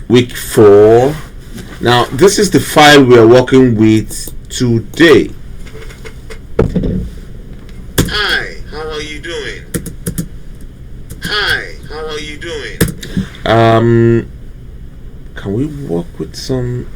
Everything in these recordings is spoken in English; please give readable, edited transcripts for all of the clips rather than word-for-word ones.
week 4. Now this is the file we are working with today. Hi, how are you doing? Hi, how are you doing? Can we work with some?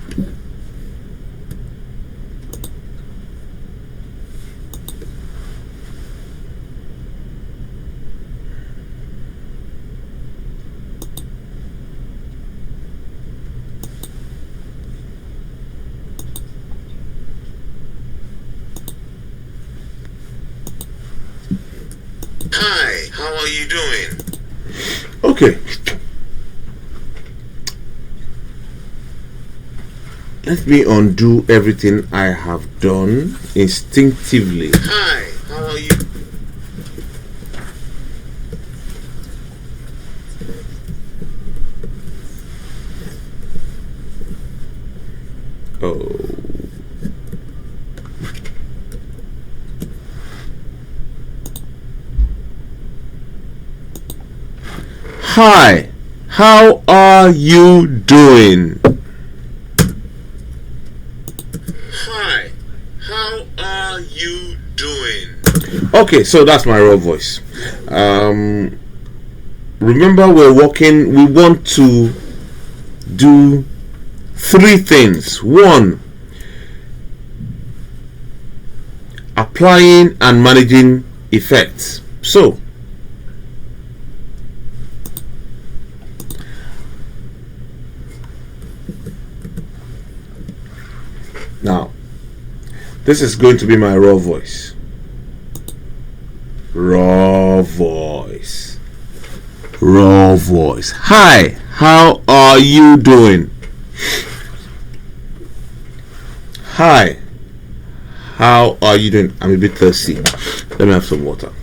Hi, how are you doing? Okay. Let me undo everything I have done instinctively. Hi, how are you? Oh. Hi, how are you doing? Hi, how are you doing? Okay, so that's my raw voice. Remember, we want to do 3 things. 1, applying and managing effects. So now this is going to be my raw voice. Raw voice. Hi, how are you doing? Hi, how are you doing? I'm a bit thirsty. Let me have some water.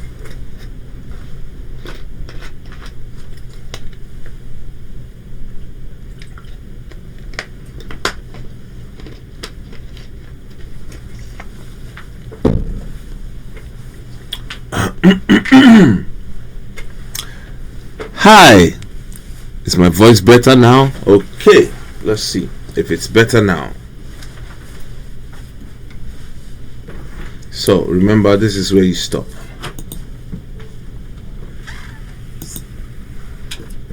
Hi, is my voice better now? Okay, let's see if it's better now. So remember, this is where you stop.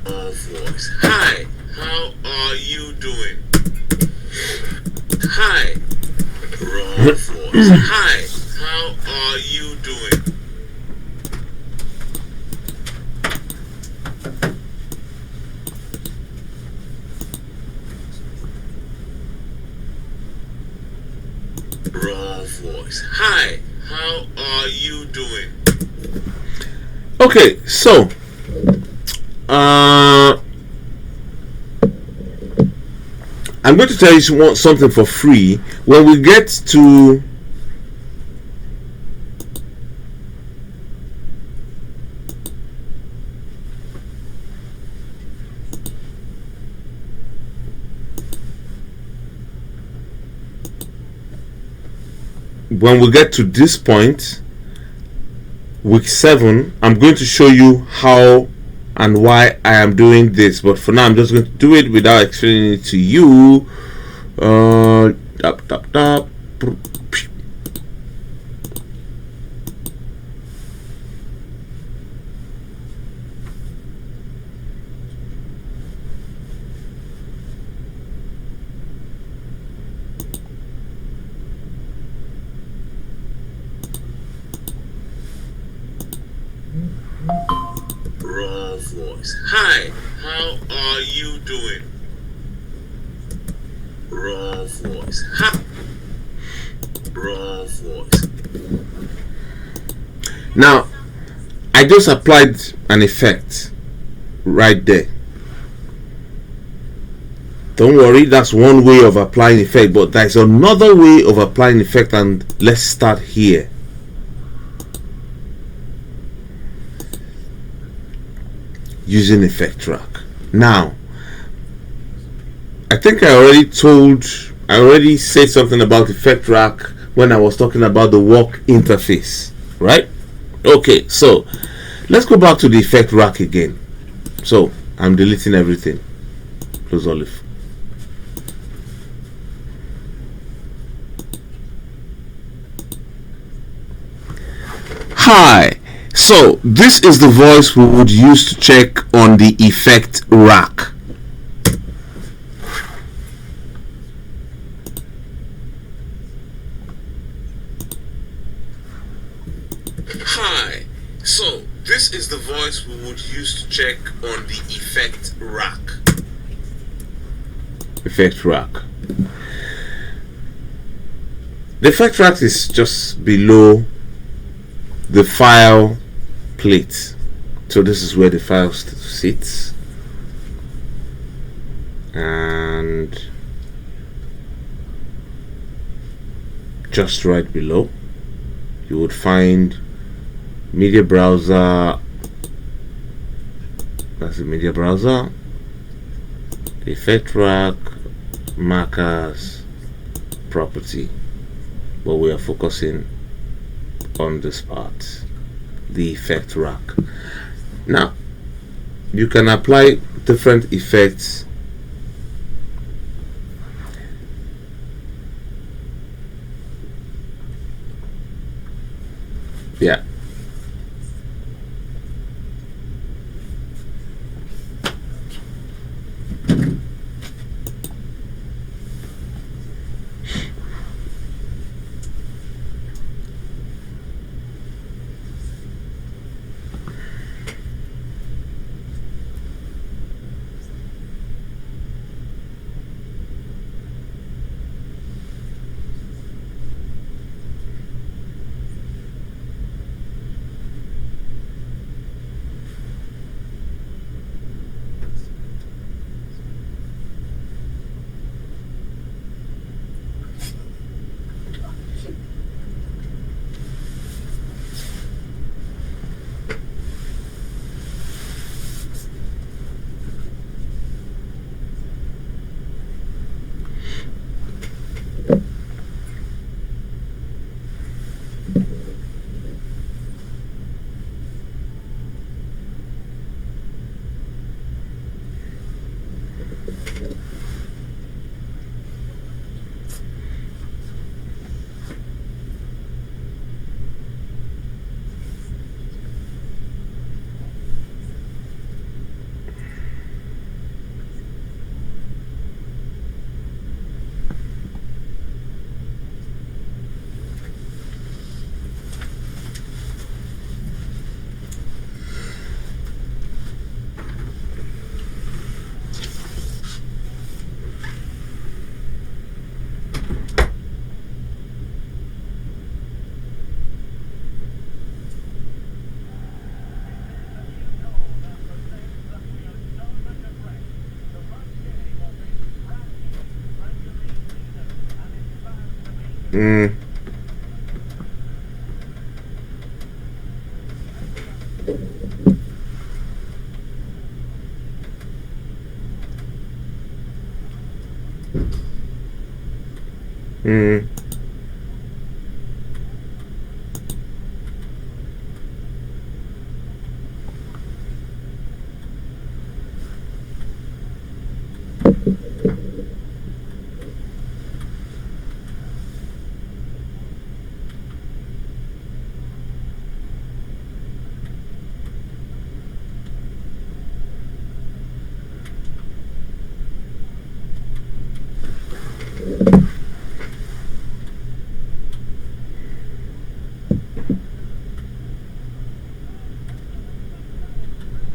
Voice. Hi, how are you doing? Hi, raw voice. Hi, how are you doing? Raw voice. Hi, how are you doing? Okay, so I'm going to tell you something for free. When we get to this point, week 7, I'm going to show you how and why I am doing this. But for now, I'm just going to do it without explaining it to you. Raw voice. Hi, how are you doing? Raw voice. Ha. Raw voice. Now, I just applied an effect right there. Don't worry, that's one way of applying effect, but there's another way of applying effect, and let's start here. Using effect rack. Now, I think I already said something about effect rack when I was talking about the work interface, right? Okay, so let's go back to the effect rack again. So I'm deleting everything. Close all Hi. So this is the voice we would use to check on the effect rack. Hi. So this is the voice we would use to check on the effect rack. Effect rack. The effect rack is just below the file plate. So this is where the file sits, and just right below you would find media browser. That's the media browser, the effect rack, markers, property, but we are focusing on this part, the effect rack. Now you can apply different effects yeah. Mm. Mm.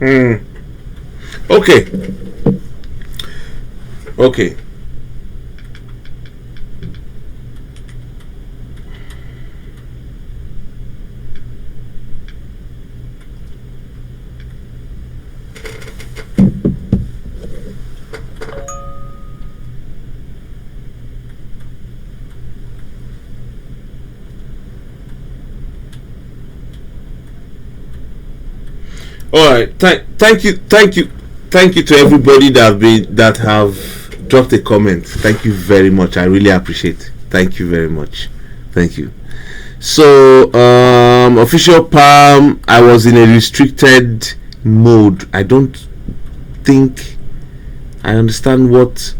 Mm. Okay. Okay. All right. Thank you to everybody that have dropped a comment. Thank you very much. I really appreciate it. Thank you very much. Thank you. So official palm, I was in a restricted mode. I don't think I understand what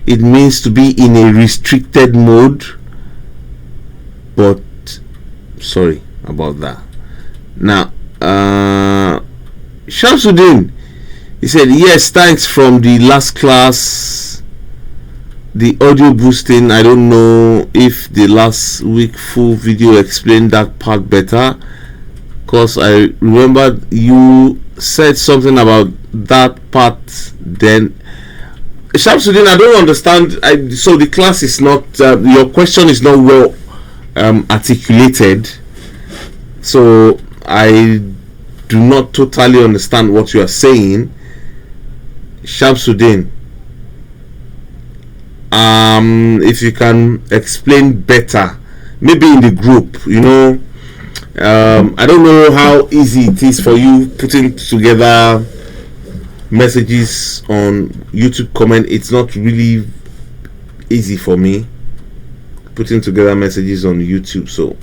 it means to be in a restricted mode, but sorry about that. Now, Shamsuddin, he said, yes, thanks from the last class. The audio boosting, I don't know if the last week full video explained that part better, because I remember you said something about that part then. Shamsuddin, I don't understand. So the class is not, your question is not well articulated, so I do not totally understand what you are saying, Shamsuddin. If you can explain better, maybe in the group, I don't know how easy it is for you putting together messages on YouTube comment. It's not really easy for me putting together messages on YouTube, so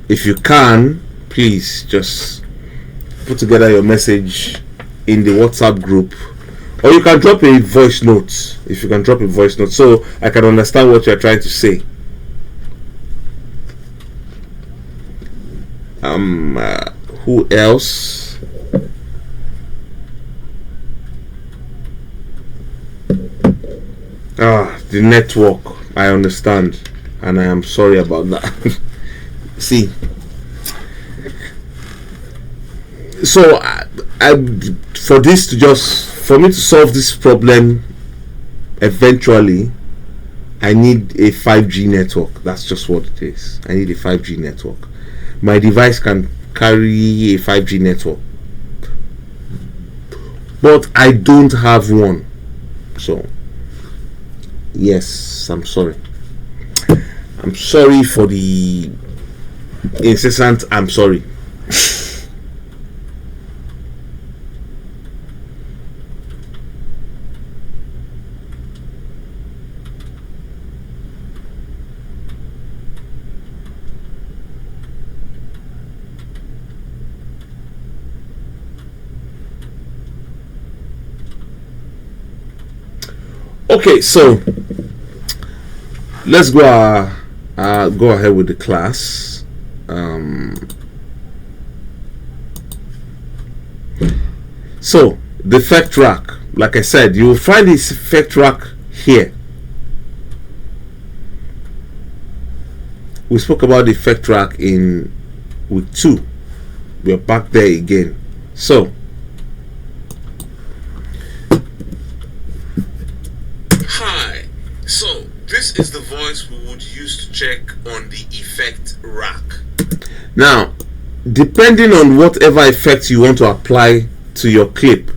if you can, please just put together your message in the WhatsApp group, or you can drop a voice note. If you can drop a voice note, so I can understand what you're trying to say. Who else? The network, I understand, and I am sorry about that. See, so for me to solve this problem eventually, I need a 5G network. That's just what it is. I need a 5G network. My device can carry a 5G network, but I don't have one. So yes, I'm sorry. I'm sorry for the incessant. I'm sorry. Okay, so let's go ahead with the class. So the effect rack, like I said, you will find this effect rack here. We spoke about the effect rack in week 2. We're back there again. So hi, so this is the voice we would use to check on the effect rack. Now, depending on whatever effect you want to apply to your clip,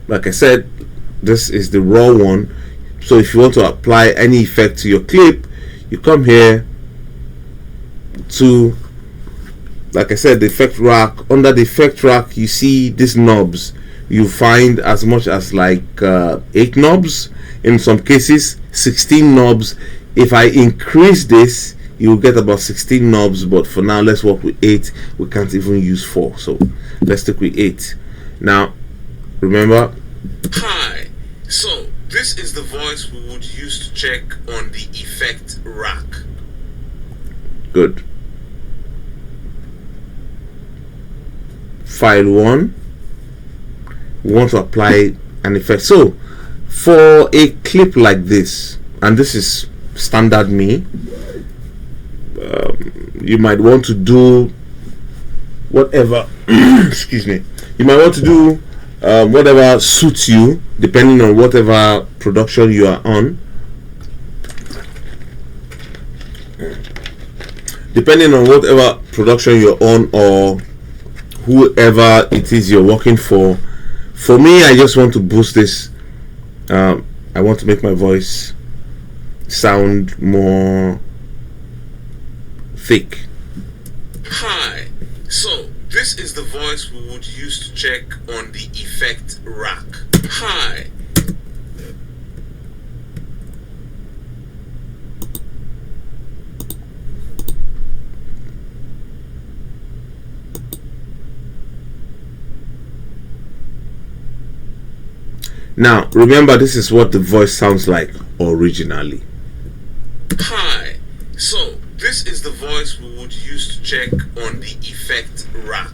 like I said, this is the raw one. So if you want to apply any effect to your clip, you come here to, like I said, the effect rack. Under the effect rack, you see these knobs. You find as much as like 8 knobs, in some cases 16 knobs. If I increase this, you'll get about 16 knobs, but for now let's work with 8. We can't even use 4, so let's stick with 8. Now remember, hi, so this is the voice we would use to check on the effect rack. good. File 1, we want to apply an effect. So for a clip like this, and this is standard me, you might want to do whatever excuse me, you might want to do whatever suits you, depending on whatever production you are on. Depending on whatever production you're on, or whoever it is you're working for. For me, I just want to boost this. I want to make my voice sound more thick. Hi, so this is the voice we would use to check on the effect rack. Hi. Now remember, this is what the voice sounds like originally. Hi, so this is the voice we would use to check on the effect rack.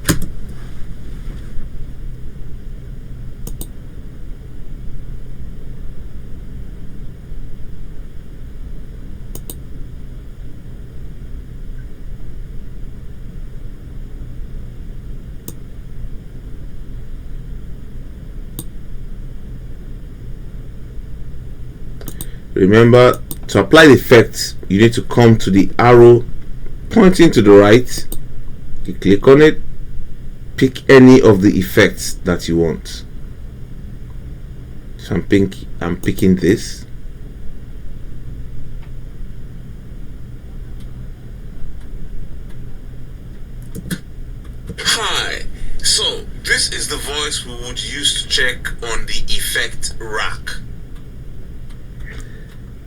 Remember, to apply the effect, you need to come to the arrow pointing to the right. You click on it, pick any of the effects that you want. So I'm picking this. Hi, so this is the voice we would use to check on the effect rack.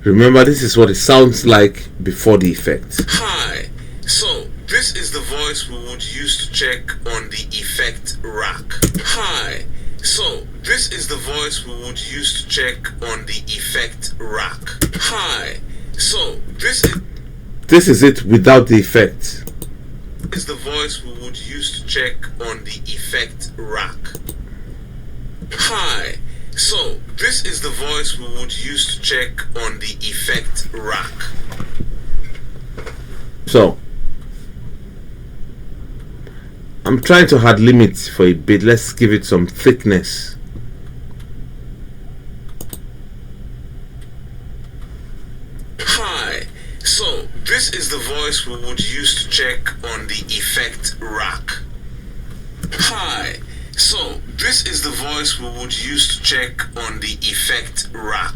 Remember, this is what it sounds like before the effect. Hi, so this is the voice we would use to check on the effect rack. Hi, so this is the voice we would use to check on the effect rack. Hi, so this is it without the effect. Is the voice we would use to check on the effect rack. Hi, so this is the voice we would use to check on the effect rack. So I'm trying to add limits for a bit. Let's give it some thickness. Hi, so this is the voice we would use to check on the effect rack. Hi, so this is the voice we would use to check on the effect rack.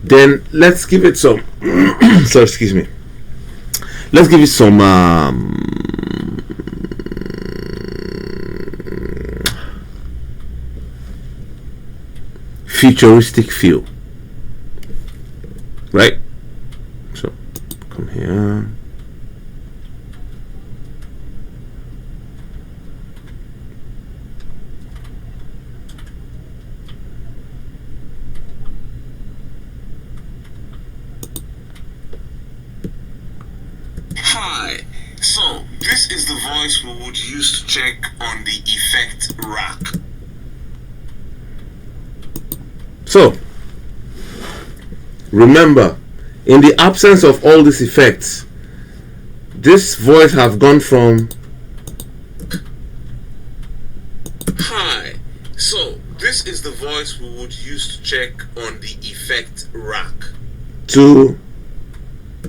Then let's give it some so excuse me. Let's give it some futuristic feel. Right? So come here. Hi, so this is the voice we would use to check on the effect rack. So remember, in the absence of all these effects, this voice has gone from Hi, so this is the voice we would use to check on the effect rack. to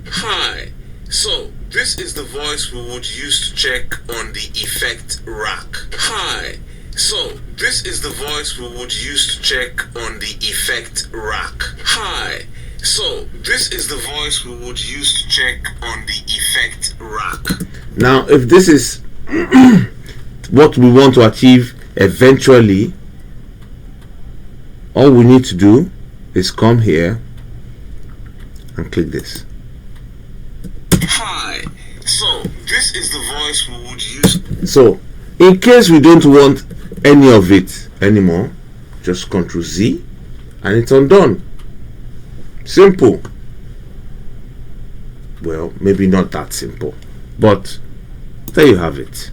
Hi, so this is the voice we would use to check on the effect rack. Hi, so this is the voice we would use to check on the effect rack. Hi, so this is the voice we would use to check on the effect rack. now. If this is what we want to achieve eventually, all we need to do is come here and click this. Hi, so this is the voice we would use. So in case we don't want any of it anymore, just Ctrl Z and it's undone. Simple. Well, maybe not that simple, but there you have it.